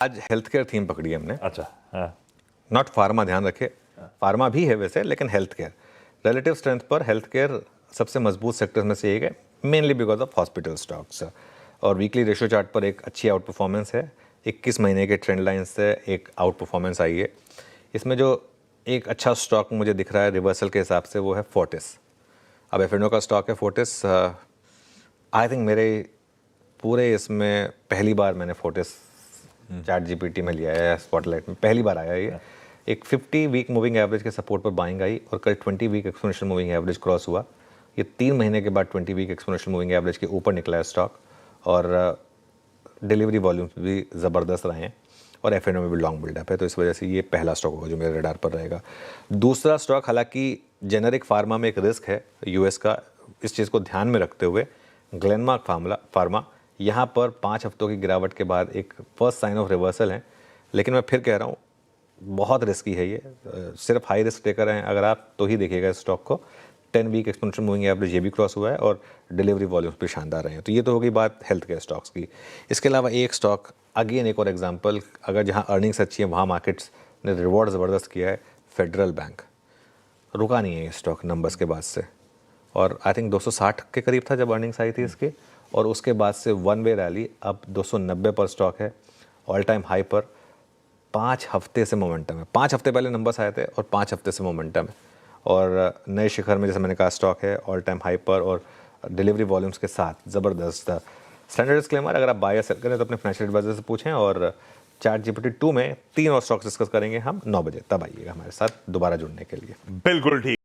आज health care theme पकड़ी है हमने। अच्छा, हाँ। नॉट फार्मा, ध्यान रखे, फार्मा भी है वैसे, लेकिन हेल्थ केयर रिलेटिव स्ट्रेंथ पर हेल्थ केयर सबसे मजबूत सेक्टर में से एक है, mainly because of hospital stocks. और वीकली रेशियो चार्ट पर एक अच्छी आउट परफॉर्मेंस है। 21 महीने के ट्रेंड लाइन से एक आउट परफॉर्मेंस आई है। इसमें जो एक अच्छा स्टॉक मुझे दिख रहा है रिवर्सल के हिसाब से, वो है फोर्टिस। अब एफ का स्टॉक है फोर्टिस। आई थिंक मेरे पूरे इसमें पहली बार मैंने फोर्टिस चैट जीपीटी में लिया है, स्पॉटलाइट में पहली बार आया ये। एक 50 वीक मूविंग एवरेज के सपोर्ट पर बाइंग आई और कल 20 week exponential moving average cross हुआ। ये 3 महीने के बाद 20 वीक एक्सपोनेंशियल मूविंग एवरेज के ऊपर निकला है स्टॉक। और डिलीवरी वॉल्यूम्स भी ज़बरदस्त रहे हैं और एफ में भी लॉन्ग बिल्डअप है, तो इस वजह से ये पहला स्टॉक होगा जो मेरे रडार पर रहेगा। दूसरा स्टॉक, हालांकि जेनेरिक फार्मा में एक रिस्क है यूएस का, इस चीज़ को ध्यान में रखते हुए ग्लेनमार्क फार्मा यहाँ पर 5 हफ्तों की गिरावट के बाद एक फर्स्ट साइन ऑफ रिवर्सल है। लेकिन मैं फिर कह रहा हूँ, बहुत रिस्की है ये। सिर्फ हाई रिस्क टेकर हैं अगर आप, तो ही देखिएगा इस स्टॉक को। 10 वीक एक्सपोनेंशियल मूविंग एवरेज ये भी क्रॉस हुआ है और डिलीवरी वॉल्यूम्स भी शानदार रहे हैं। तो ये तो हो गई बात हेल्थ केयर स्टॉक्स की। इसके अलावा एक स्टॉक, अगेन एक और एग्जांपल, अगर जहां अर्निंग्स अच्छी है वहां मार्केट्स ने रिवॉर्ड ज़बरदस्त किया है, फेडरल बैंक। रुका नहीं है ये स्टॉक नंबर्स के बाद से, और आई थिंक 260 के करीब था जब अर्निंग्स आई थी इसकी, और उसके बाद से वन वे रैली, अब 290 पर स्टॉक है, ऑल टाइम हाई पर। 5 हफ्ते से मोमेंटम है। 5 हफ्ते पहले नंबर्स आए थे और 5 हफ्ते से मोमेंटम है, और नए शिखर में, जैसे मैंने कहा, स्टॉक है ऑल टाइम हाई पर और डिलीवरी वॉल्यूम्स के साथ ज़बरदस्त। स्टैंडर्ड डिस्क्लेमर, अगर आप बाय या सेल करें तो अपने फाइनेंशियल एडवाइजर से पूछें। और चैट जीपीटी 2 में 3 और स्टॉक्स डिस्कस करेंगे हम 9 बजे, तब आइएगा हमारे साथ दोबारा जुड़ने के लिए। बिल्कुल ठीक।